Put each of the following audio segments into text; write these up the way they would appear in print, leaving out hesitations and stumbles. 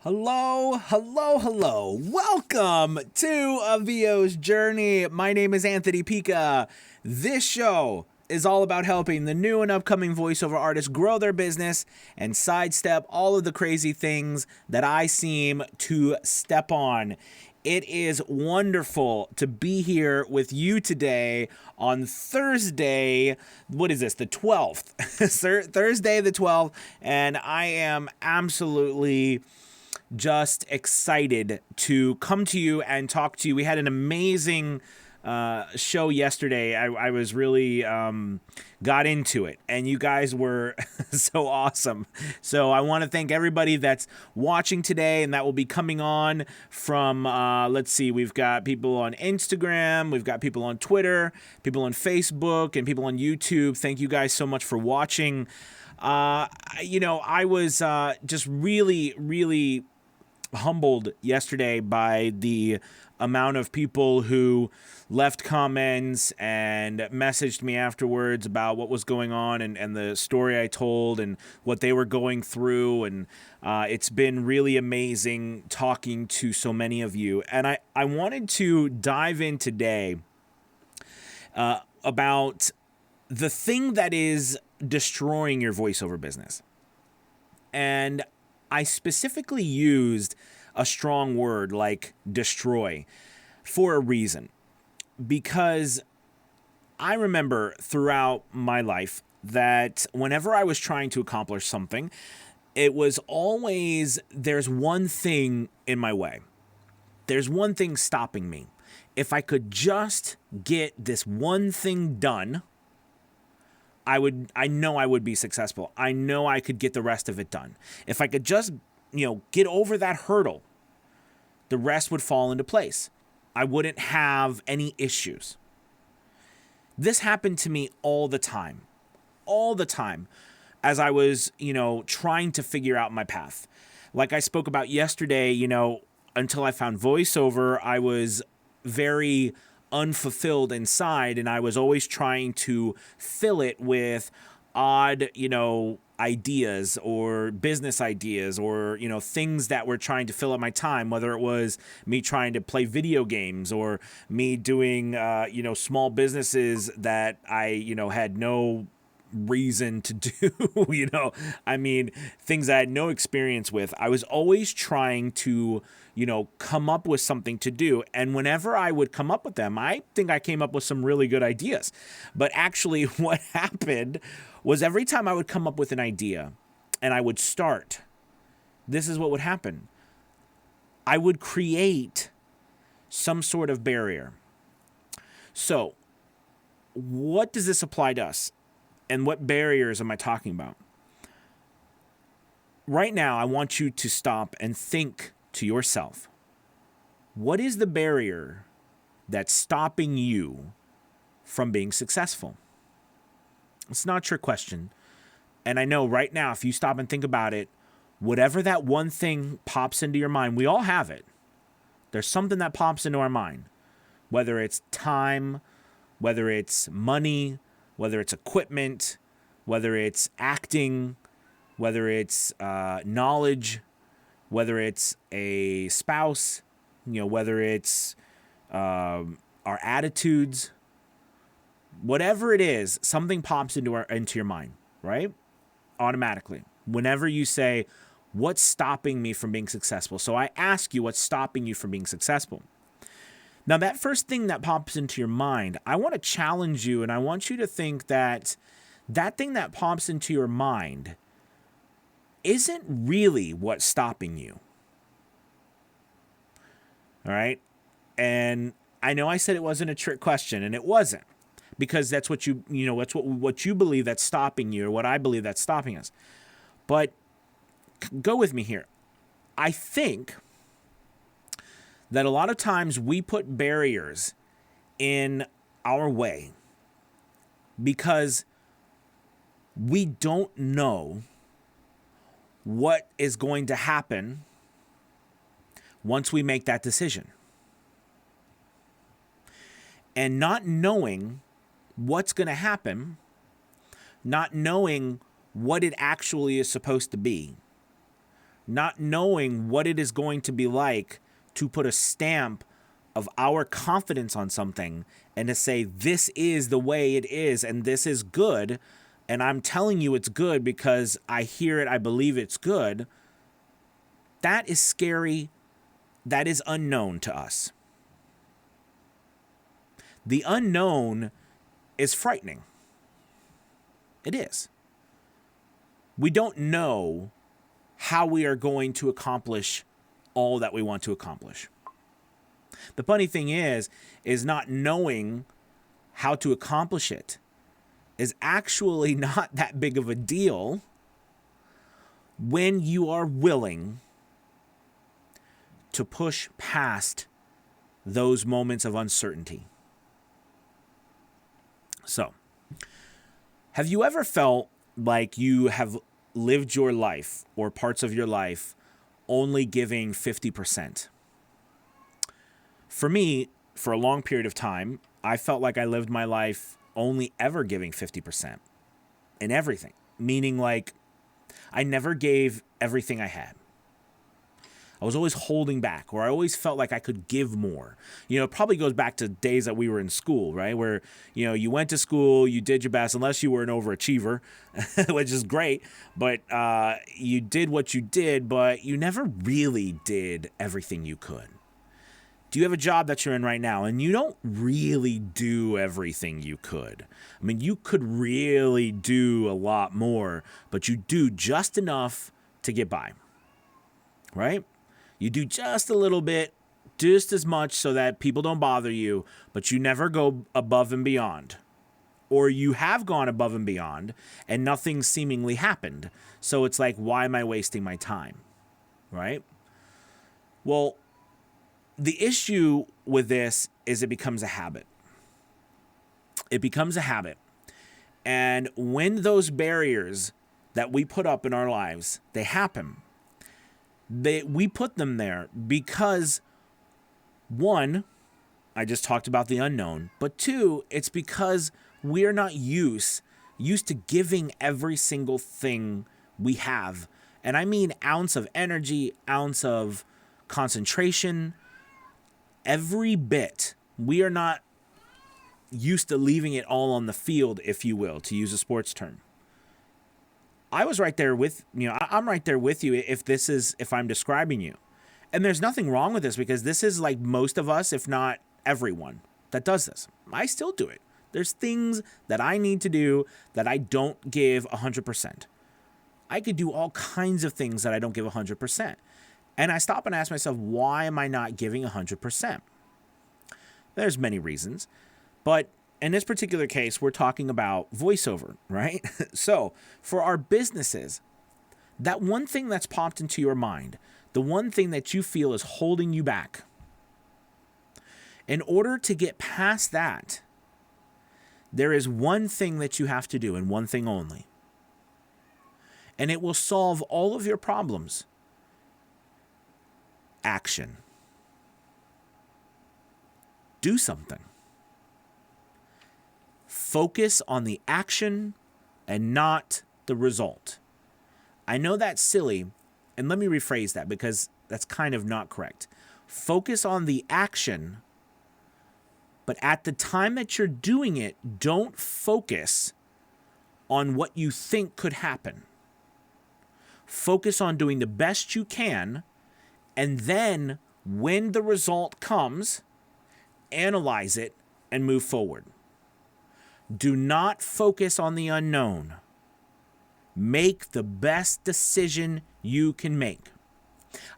Hello, hello, hello. Welcome to A VO's Journey. My name is Anthony Pica. This show is all about helping the new and upcoming voiceover artists grow their business and sidestep all of the crazy things that I seem to step on. It is wonderful to be here with you today on Thursday. What is this? The 12th. Thursday the 12th. And I am absolutely just excited to come to you and talk to you. We had an amazing show yesterday. I was really got into it, and you guys were so awesome. So I want to thank everybody that's watching today, and that will be coming on from, let's see, we've got people on Instagram, we've got people on Twitter, people on Facebook, and people on YouTube. Thank you guys so much for watching. I was just really humbled yesterday by the amount of people who left comments and messaged me afterwards about what was going on and the story I told and what they were going through. And it's been really amazing talking to so many of you. And I wanted to dive in today about the thing that is destroying your voiceover business. And I specifically used a strong word like destroy for a reason, because I remember throughout my life that whenever I was trying to accomplish something, it was always there's one thing in my way. There's one thing stopping me. If I could just get this one thing done, I know I would be successful. I know I could get the rest of it done. If I could just, get over that hurdle, the rest would fall into place. I wouldn't have any issues. This happened to me all the time as I was, trying to figure out my path. Like I spoke about yesterday, until I found voiceover, I was very unfulfilled inside, and I was always trying to fill it with odd, ideas or business ideas or, things that were trying to fill up my time, whether it was me trying to play video games or me doing, small businesses that I, had no reason to do, things I had no experience with. I was always trying to, come up with something to do. And whenever I would come up with them, I think I came up with some really good ideas. But actually what happened was every time I would come up with an idea and I would start, this is what would happen. I would create some sort of barrier. So what does this apply to us? And what barriers am I talking about? Right now, I want you to stop and think to yourself, what is the barrier that's stopping you from being successful? It's not a trick question. And I know right now, if you stop and think about it, whatever that one thing pops into your mind, we all have it. There's something that pops into our mind, whether it's time, whether it's money, whether it's equipment, whether it's acting, whether it's knowledge, whether it's a spouse, whether it's our attitudes, whatever it is, something pops into your mind, right? Automatically. Whenever you say, what's stopping me from being successful? So I ask you, what's stopping you from being successful? Now, that first thing that pops into your mind, I want to challenge you, and I want you to think that that thing that pops into your mind isn't really what's stopping you. All right? And I know I said it wasn't a trick question, and it wasn't, because that's what that's what you believe that's stopping you, or what I believe that's stopping us. But go with me here. I think that a lot of times we put barriers in our way because we don't know what is going to happen once we make that decision. And not knowing what's going to happen, not knowing what it actually is supposed to be, not knowing what it is going to be like to put a stamp of our confidence on something and to say, this is the way it is and this is good. And I'm telling you it's good because I hear it, I believe it's good. That is scary. That is unknown to us. The unknown is frightening. It is. We don't know how we are going to accomplish all that we want to accomplish. The funny thing is not knowing how to accomplish it is actually not that big of a deal when you are willing to push past those moments of uncertainty. So, have you ever felt like you have lived your life or parts of your life only giving 50%? For me, for a long period of time, I felt like I lived my life only ever giving 50% in everything. Meaning like I never gave everything I had. I was always holding back, or I always felt like I could give more. You know, it probably goes back to days that we were in school, right? Where, you know, you went to school, you did your best, unless you were an overachiever, which is great. But you did what you did, but you never really did everything you could. Do you have a job that you're in right now and you don't really do everything you could? I mean, you could really do a lot more, but you do just enough to get by, right? You do just a little bit, just as much so that people don't bother you, but you never go above and beyond. Or you have gone above and beyond and nothing seemingly happened. So it's like, why am I wasting my time, right? Well, the issue with this is it becomes a habit. It becomes a habit. And when those barriers that we put up in our lives, they happen, we put them there because, one, I just talked about the unknown, but two, it's because we are not used to giving every single thing we have. And I mean ounce of energy, ounce of concentration, every bit. We are not used to leaving it all on the field, if you will, to use a sports term. I was right there with, I'm right there with you if I'm describing you. And there's nothing wrong with this because this is like most of us, if not everyone, that does this. I still do it. There's things that I need to do that I don't give 100%. I could do all kinds of things that I don't give 100%. And I stop and ask myself, why am I not giving 100%? There's many reasons, but in this particular case, we're talking about voiceover, right? So for our businesses, that one thing that's popped into your mind, the one thing that you feel is holding you back, in order to get past that, there is one thing that you have to do and one thing only. And it will solve all of your problems. Action. Do something. Focus on the action and not the result. I know that's silly, and let me rephrase that because that's kind of not correct. Focus on the action, but at the time that you're doing it, don't focus on what you think could happen. Focus on doing the best you can, and then when the result comes, analyze it and move forward. Do not focus on the unknown. Make the best decision you can make.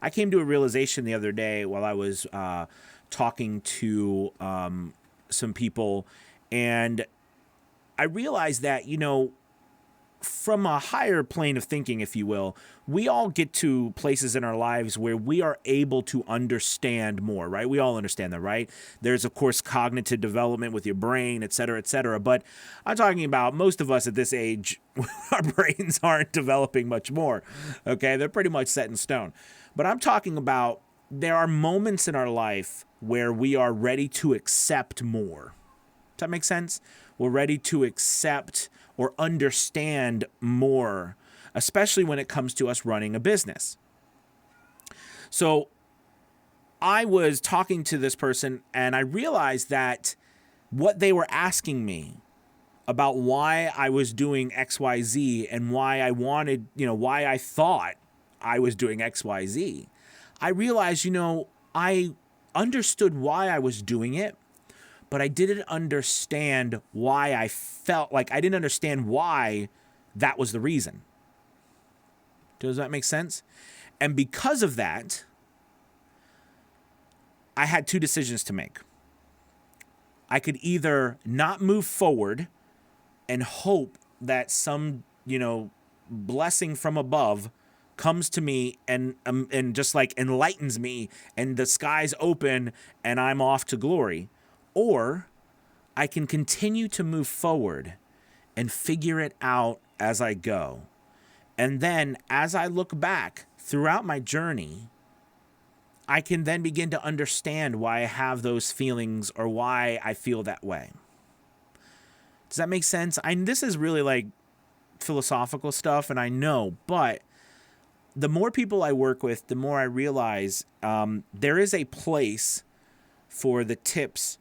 I came to a realization the other day while I was talking to some people, and I realized that, from a higher plane of thinking, if you will, we all get to places in our lives where we are able to understand more, right? We all understand that, right? There's, of course, cognitive development with your brain, et cetera, et cetera. But I'm talking about most of us at this age, our brains aren't developing much more, okay? They're pretty much set in stone. But I'm talking about there are moments in our life where we are ready to accept more. Does that make sense? We're ready to accept or understand more, especially when it comes to us running a business. So I was talking to this person and I realized that what they were asking me about why I was doing XYZ and why I wanted, why I thought I was doing XYZ, I realized, I understood why I was doing it, but I didn't understand why I felt like I didn't understand why that was the reason. Does that make sense? And because of that, I had two decisions to make. I could either not move forward and hope that some, blessing from above comes to me and just like enlightens me and the skies open and I'm off to glory, or I can continue to move forward and figure it out as I go. And then as I look back throughout my journey, I can then begin to understand why I have those feelings or why I feel that way. Does that make sense? This is really like philosophical stuff, and I know, but the more people I work with, the more I realize there is a place for the tips,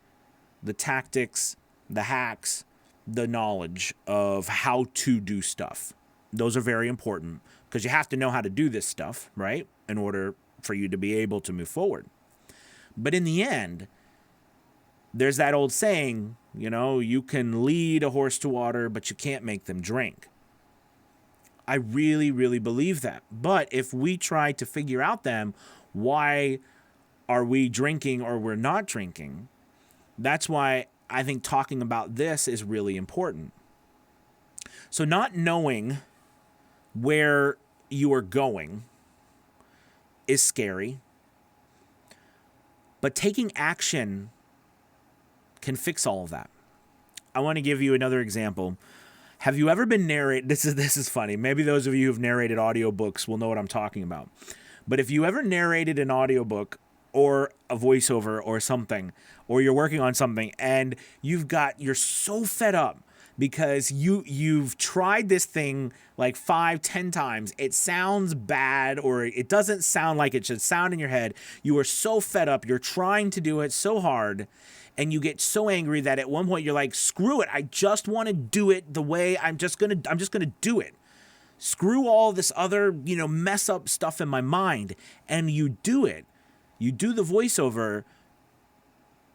the tactics, the hacks, the knowledge of how to do stuff. Those are very important because you have to know how to do this stuff, right? In order for you to be able to move forward. But in the end, there's that old saying, you can lead a horse to water, but you can't make them drink. I really, really believe that. But if we try to figure out why are we drinking or we're not drinking, that's why I think talking about this is really important. So not knowing where you are going is scary, but taking action can fix all of that. I want to give you another example. Have you ever been narrated? This is funny. Maybe those of you who've narrated audiobooks will know what I'm talking about. But if you ever narrated an audiobook or a voiceover or something, or you're working on something and you're so fed up because you've tried this thing like 5-10 times. It sounds bad, or it doesn't sound like it should sound in your head. You are so fed up. You're trying to do it so hard, and you get so angry that at one point you're like, screw it. I just want to do it the way I'm just going to do it. Screw all this other, mess up stuff in my mind. And you do it. You do the voiceover.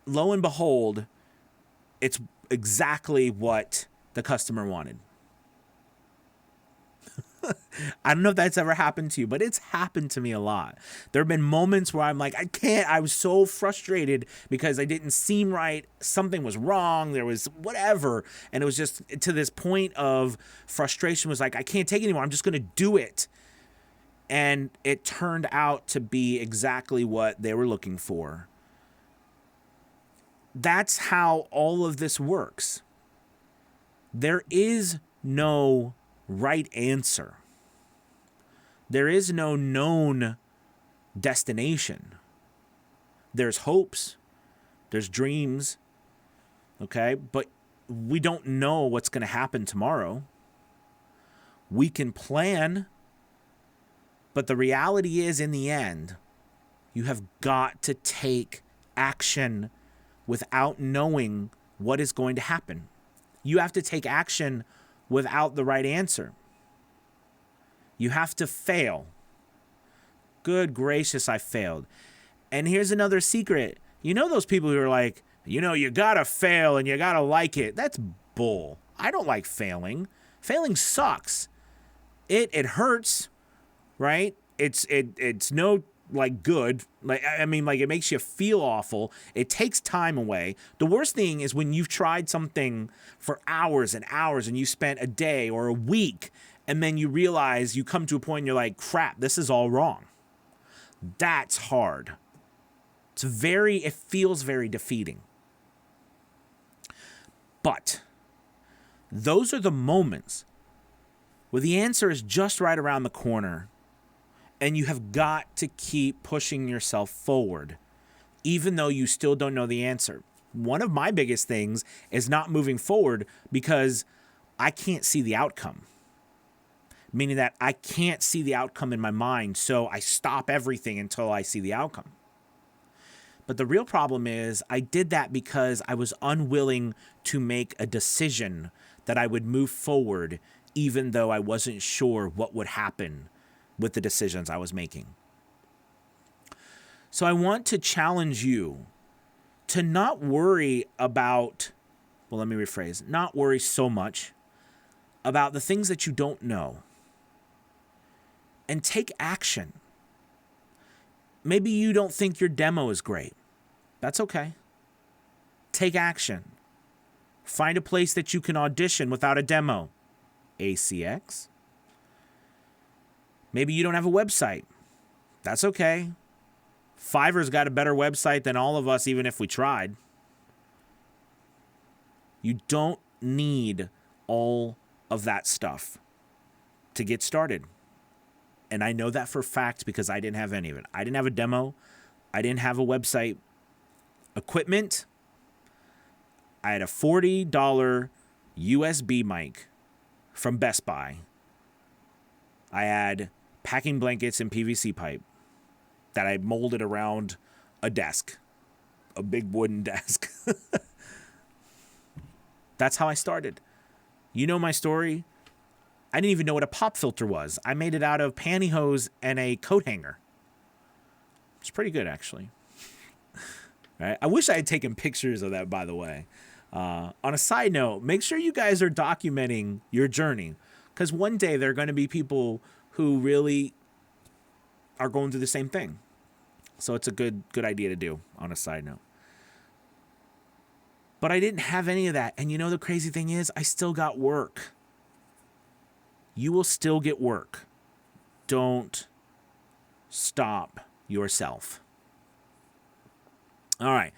Lo and behold, it's exactly what the customer wanted. I don't know if that's ever happened to you, but it's happened to me a lot. There have been moments where I'm like, I was so frustrated because I didn't seem right. Something was wrong. There was whatever. And it was just to this point of frustration was like, I can't take it anymore. I'm just going to do it. And it turned out to be exactly what they were looking for. That's how all of this works. There is no right answer. There is no known destination. There's hopes. There's dreams. Okay? But we don't know what's going to happen tomorrow. We can plan. But the reality is, in the end, you have got to take action without knowing what is going to happen. You have to take action without the right answer. You have to fail. Good gracious, I failed. And here's another secret. You know those people who are like, you gotta fail and you gotta like it. That's bull. I don't like failing. Failing sucks. It hurts, right? It's no like good. Like it makes you feel awful. It takes time away. The worst thing is when you've tried something for hours and hours and you spent a day or a week, and then you realize you come to a point and you're like, crap, this is all wrong. That's hard. It feels very defeating. But those are the moments where the answer is just right around the corner. And you have got to keep pushing yourself forward, even though you still don't know the answer. One of my biggest things is not moving forward because I can't see the outcome. meaning that I can't see the outcome in my mind, so I stop everything until I see the outcome. But the real problem is I did that because I was unwilling to make a decision that I would move forward, even though I wasn't sure what would happen with the decisions I was making. So I want to challenge you to not worry about, well, let me rephrase, not worry so much about the things that you don't know, and take action. Maybe you don't think your demo is great. That's okay. Take action. Find a place that you can audition without a demo. ACX. Maybe you don't have a website. That's okay. Fiverr's got a better website than all of us, even if we tried. You don't need all of that stuff to get started. And I know that for a fact because I didn't have any of it. I didn't have a demo. I didn't have a website. Equipment. I had a $40 USB mic from Best Buy. I had packing blankets and PVC pipe that I molded around a desk, a big wooden desk. That's how I started. You know my story. I didn't even know what a pop filter was. I made it out of pantyhose and a coat hanger. It's pretty good, actually. Right? I wish I had taken pictures of that, by the way. On a side note, make sure you guys are documenting your journey, because one day there are going to be people who really are going through the same thing. So it's a good idea to do, on a side note. But I didn't have any of that. And you know the crazy thing is, I still got work. You will still get work. Don't stop yourself. All right.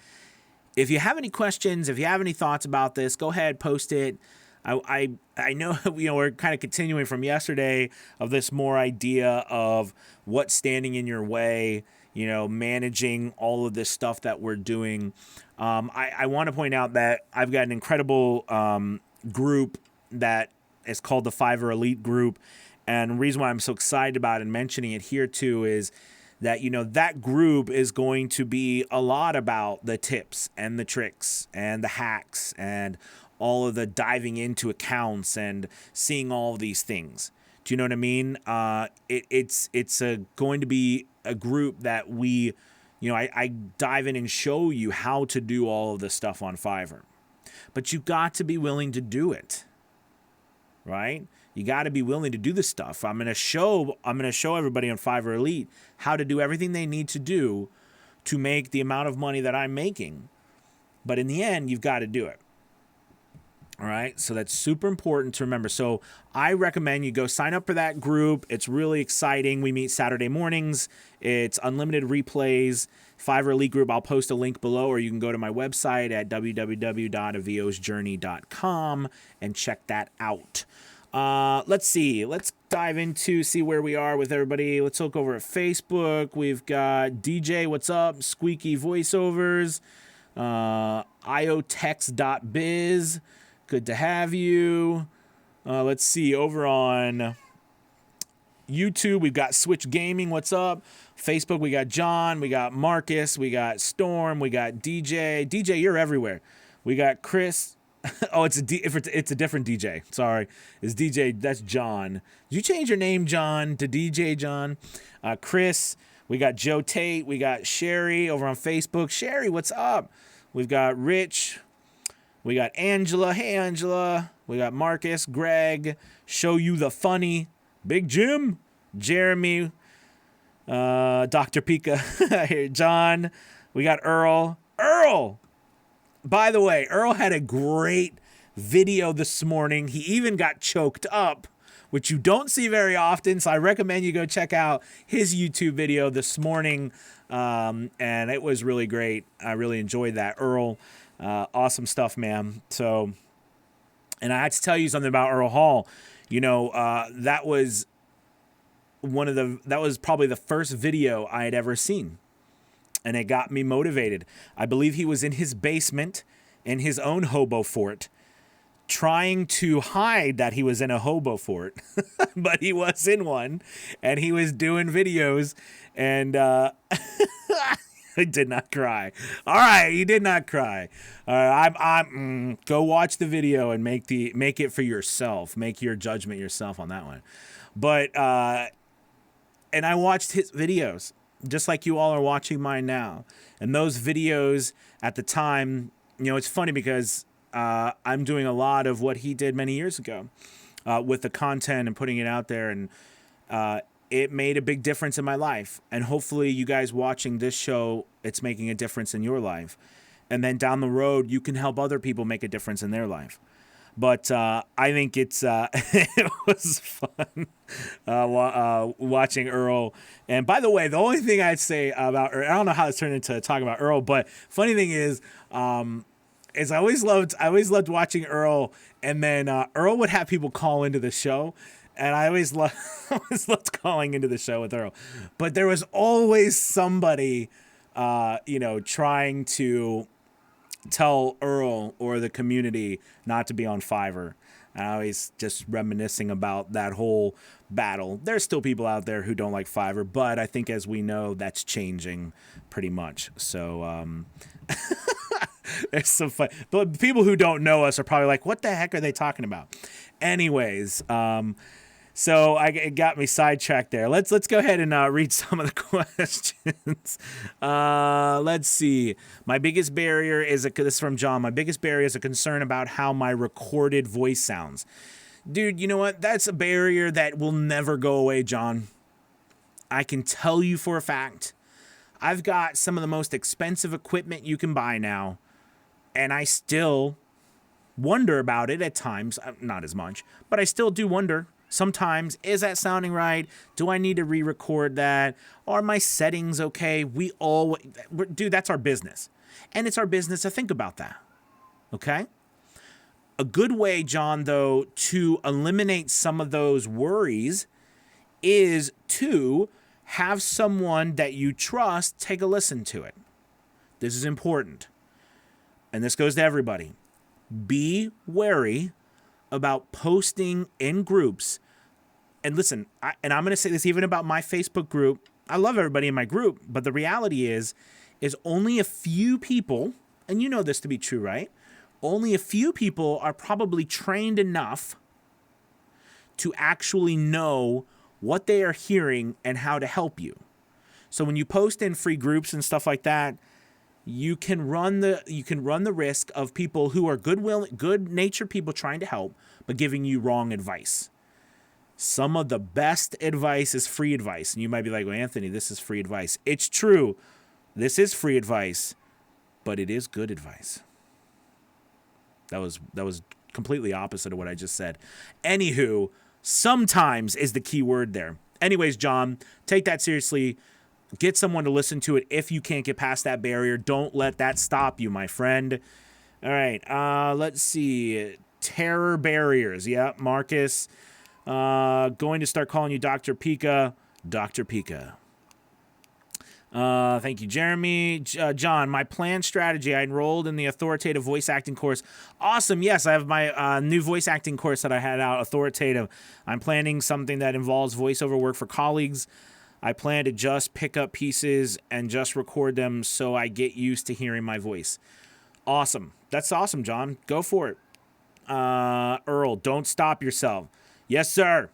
If you have any questions, if you have any thoughts about this, go ahead, post it. I know, we're kind of continuing from yesterday of this more idea of what's standing in your way, managing all of this stuff that we're doing. I want to point out that I've got an incredible group that is called the Fiverr Elite Group. And the reason why I'm so excited about it and mentioning it here too is that, that group is going to be a lot about the tips and the tricks and the hacks and all of the diving into accounts and seeing all of these things. Do you know what I mean? It's going to be a group that we, I dive in and show you how to do all of this stuff on Fiverr. But you've got to be willing to do it, right? You got to be willing to do this stuff. I'm going to show everybody on Fiverr Elite how to do everything they need to do to make the amount of money that I'm making. But in the end, you've got to do it. All right. So that's super important to remember. So I recommend you go sign up for that group. It's really exciting. We meet Saturday mornings. It's unlimited replays. Fiverr Elite Group. I'll post a link below, or you can go to my website at www.aviosjourney.com and check that out. Let's see. Let's dive into see where we are with everybody. Let's look over at Facebook. We've got DJ, what's up? Squeaky voiceovers. iotex.biz. Good to have you. Let's see. Over on YouTube, we've got Switch Gaming. What's up? Facebook, we got John. We got Marcus. We got Storm. We got DJ. DJ, you're everywhere. We got Chris. Oh, it's a different DJ. Sorry. It's DJ. That's John. Did you change your name, John, to DJ John? Chris. We got Joe Tate. We got Sherry over on Facebook. Sherry, what's up? We've got Rich. We got Angela. Hey, Angela. We got Marcus, Greg, Show You the Funny, Big Jim, Jeremy, Dr. Pika, John. We got Earl. Earl! By the way, Earl had a great video this morning. He even got choked up, which you don't see very often. So I recommend you go check out his YouTube video this morning. And it was really great. I really enjoyed that. Earl, awesome stuff, man. So, and I had to tell you something about Earl Hall. That was probably the first video I had ever seen. And it got me motivated. I believe he was in his basement in his own hobo fort trying to hide that he was in a hobo fort, but he was in one, and he was doing videos, and I did not cry. All right, he did not cry. Go watch the video and make it for yourself. Make your judgment yourself on that one. But and I watched his videos just like you all are watching mine now. And those videos at the time, it's funny because I'm doing a lot of what he did many years ago with the content and putting it out there, and it made a big difference in my life. And hopefully you guys watching this show, it's making a difference in your life. And then down the road, you can help other people make a difference in their life. But I think it was fun watching Earl. And by the way, the only thing I'd say about Earl, I don't know how it's turned into talking about Earl, but funny thing is I always loved watching Earl. And then Earl would have people call into the show. And I always loved calling into the show with Earl. But there was always somebody, trying to tell Earl or the community not to be on Fiverr. And I always just reminiscing about that whole battle. There's still people out there who don't like Fiverr, but I think as we know, that's changing pretty much. So there's some fun. But people who don't know us are probably like, what the heck are they talking about? Anyways, so it got me sidetracked there. Let's go ahead and read some of the questions. Let's see. My biggest barrier is this is from John. My biggest barrier is a concern about how my recorded voice sounds. Dude, you know what? That's a barrier that will never go away, John. I can tell you for a fact. I've got some of the most expensive equipment you can buy now, and I still wonder about it at times. Not as much, but I still do wonder. Sometimes, is that sounding right? Do I need to re-record that? Are my settings okay? Dude, that's our business. And it's our business to think about that. Okay? A good way, John, though, to eliminate some of those worries is to have someone that you trust take a listen to it. This is important. And this goes to everybody. Be wary about posting in groups. And listen, I'm going to say this even about my Facebook group. I love everybody in my group, but the reality is only a few people, and you know this to be true, right? Only a few people are probably trained enough to actually know what they are hearing and how to help you. So when you post in free groups and stuff like that, you can run the risk of people who are good-natured people trying to help, but giving you wrong advice. Some of the best advice is free advice. And you might be like, well, Anthony, this is free advice. It's true. This is free advice, but it is good advice. That was completely opposite of what I just said. Anywho, sometimes is the key word there. Anyways, John, take that seriously. Get someone to listen to it if you can't get past that barrier. Don't let that stop you, my friend. All right, let's see. Terror barriers. Yeah, Marcus. Going to start calling you Dr. Pika. Dr. Pika. Thank you, Jeremy. John, my planned strategy. I enrolled in the authoritative voice acting course. Awesome. Yes, I have my new voice acting course that I had out, authoritative. I'm planning something that involves voiceover work for colleagues. I plan to just pick up pieces and just record them so I get used to hearing my voice. Awesome. That's awesome, John. Go for it. Earl, don't stop yourself. Yes, sir.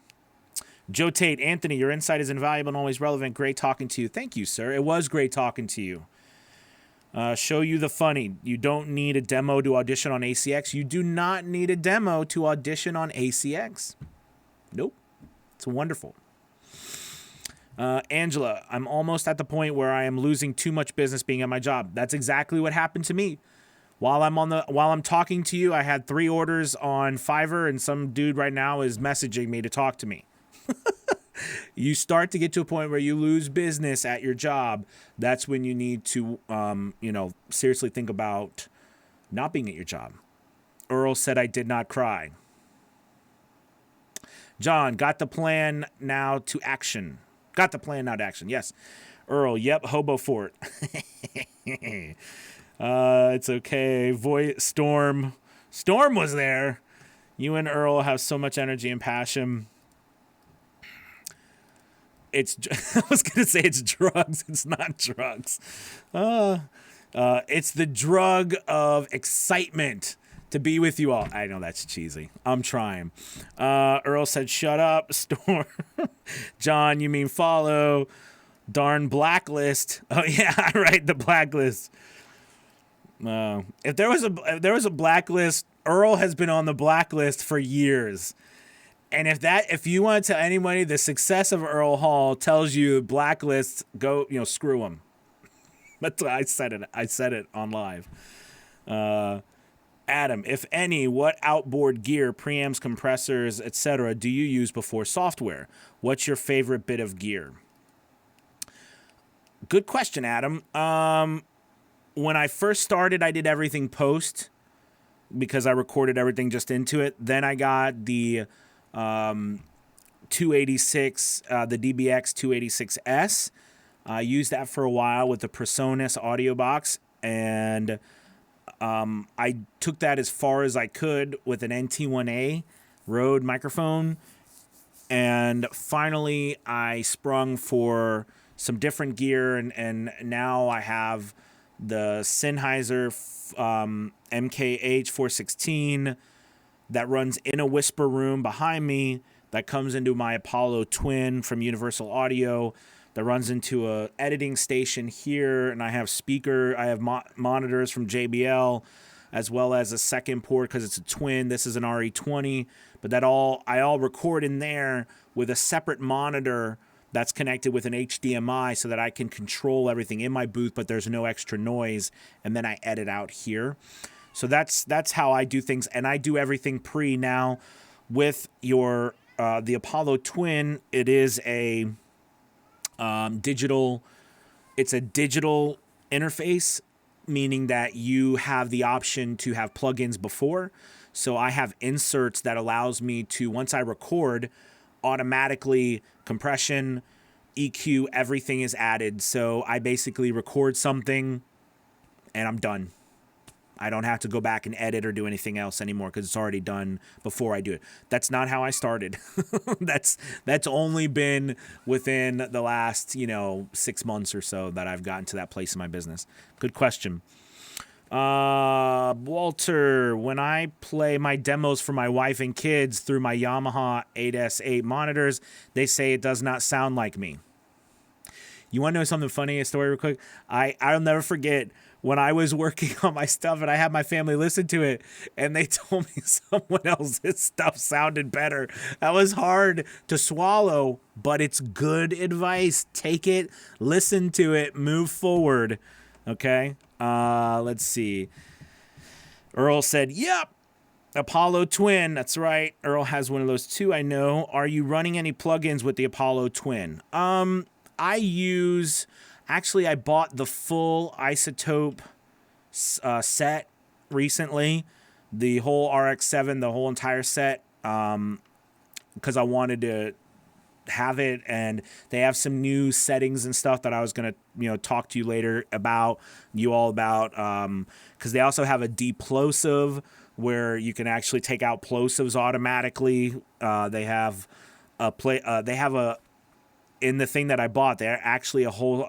Joe Tate, Anthony, your insight is invaluable and always relevant. Great talking to you. Thank you, sir. It was great talking to you. Show you the funny. You don't need a demo to audition on ACX. You do not need a demo to audition on ACX. Nope. It's wonderful. Angela, I'm almost at the point where I am losing too much business being at my job. That's exactly what happened to me. While I'm talking to you, I had 3 orders on Fiverr, and some dude right now is messaging me to talk to me. You start to get to a point where you lose business at your job. That's when you need to, seriously think about not being at your job. Earl said I did not cry. John, got the plan now to action. Got the plan now to action. Yes. Earl, yep, Hobo Fort. It's okay. Storm was there. You and Earl have so much energy and passion. It's I was gonna say it's drugs. It's not drugs. It's the drug of excitement to be with you all. I know that's cheesy. I'm trying. Earl said, "Shut up, Storm." John, you mean follow? Darn blacklist. Oh yeah, right. The blacklist. If there was a blacklist, Earl has been on the blacklist for years. And if you want to tell anybody the success of Earl Hall tells you blacklist, go, screw them. That's why I said it. I said it on live. Adam, if any, what outboard gear, preamps, compressors, etc. do you use before software? What's your favorite bit of gear? Good question, Adam. When I first started, I did everything post because I recorded everything just into it. Then I got the 286, the DBX 286S. I used that for a while with the Presonus audio box, and I took that as far as I could with an NT1A Rode microphone, and finally I sprung for some different gear, and now I have the Sennheiser MKH 416 that runs in a whisper room behind me, that comes into my Apollo Twin from Universal Audio, that runs into a editing station here, and I have monitors from JBL, as well as a second port because it's a twin. This is an RE20, but I all record in there with a separate monitor that's connected with an HDMI so that I can control everything in my booth, but there's no extra noise, and then I edit out here. So that's how I do things, and I do everything pre now with the Apollo Twin. It is a digital. It's a digital interface, meaning that you have the option to have plugins before. So I have inserts that allows me to, once I record, automatically compression, EQ, everything is added. So I basically record something and I'm done. I don't have to go back and edit or do anything else anymore because it's already done before I do it. That's not how I started. That's only been within the last, 6 months or so that I've gotten to that place in my business. Good question. Walter, when I play my demos for my wife and kids through my Yamaha 8S8 monitors, they say it does not sound like me. You want to know something funny, a story real quick? I'll never forget when I was working on my stuff and I had my family listen to it and they told me someone else's stuff sounded better. That was hard to swallow, but it's good advice. Take it, listen to it, move forward. Okay? Let's see. Earl said, yep, Apollo Twin. That's right. Earl has one of those too, I know. Are you running any plugins with the Apollo Twin? I bought the full Isotope set recently, the whole RX-7, the whole entire set, because I wanted to have it, and they have some new settings and stuff that I was going to, talk to you later about, because they also have a deplosive where you can actually take out plosives automatically. They have in the thing that I bought, they're actually a whole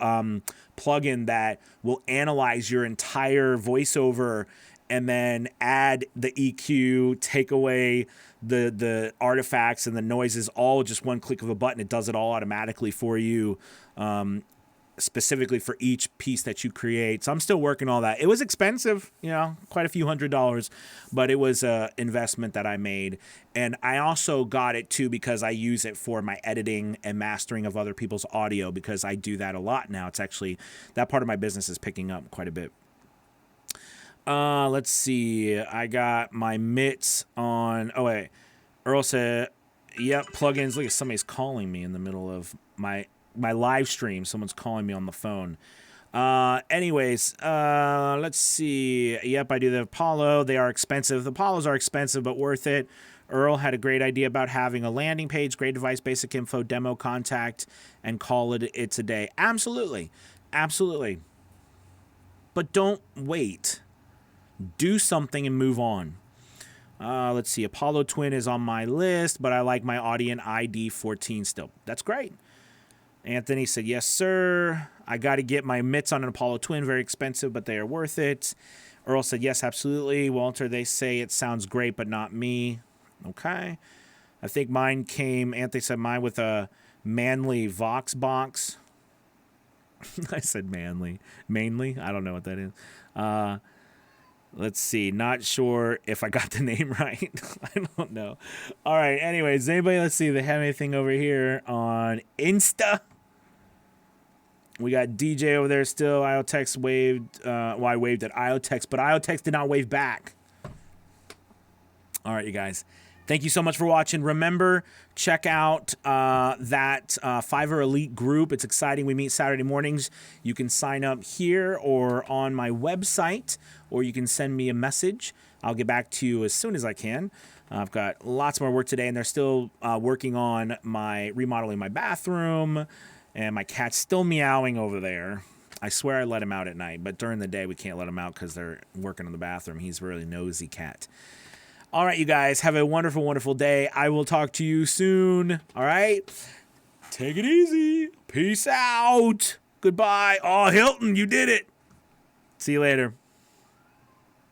plugin that will analyze your entire voiceover and then add the EQ, take away the artifacts and the noises, all just one click of a button. It does it all automatically for you, specifically for each piece that you create. So I'm still working all that. It was expensive, quite a few $100s, but it was an investment that I made. And I also got it too because I use it for my editing and mastering of other people's audio, because I do that a lot now. It's actually, that part of my business is picking up quite a bit. Let's see. I got my mitts on. Oh, wait. Earl said, yep, plugins. Look, somebody's calling me in the middle of my live stream. Someone's calling me on the phone. Anyways, let's see. Yep, I do the Apollo. They are expensive. The Apollos are expensive, but worth it. Earl had a great idea about having a landing page, great device, basic info, demo, contact, and call it's a day. Absolutely. Absolutely. But don't wait. Do something and move on. Let's see. Apollo Twin is on my list, but I like my Audion ID 14 still. That's great. Anthony said, yes, sir. I got to get my mitts on an Apollo Twin. Very expensive, but they are worth it. Earl said, yes, absolutely. Walter, they say it sounds great, but not me. Okay. I think mine came, Anthony said mine with a Manly Vox box. I said manly. Mainly? I don't know what that is. Let's see. Not sure if I got the name right. I don't know. All right. Anyways, anybody, let's see if they have anything over here on Insta. We got DJ over there still. IoTex waved. Well, I waved at IoTex, but IoTex did not wave back. All right, you guys. Thank you so much for watching. Remember, check out that Fiverr Elite group. It's exciting. We meet Saturday mornings. You can sign up here or on my website, or you can send me a message. I'll get back to you as soon as I can. I've got lots more work today, and they're still working on my remodeling my bathroom, and my cat's still meowing over there. I swear I let him out at night, but during the day we can't let him out because they're working on the bathroom. He's a really nosy cat. All right, you guys, have a wonderful, wonderful day. I will talk to you soon. All right? Take it easy. Peace out. Goodbye. Oh, Hilton, you did it. See you later.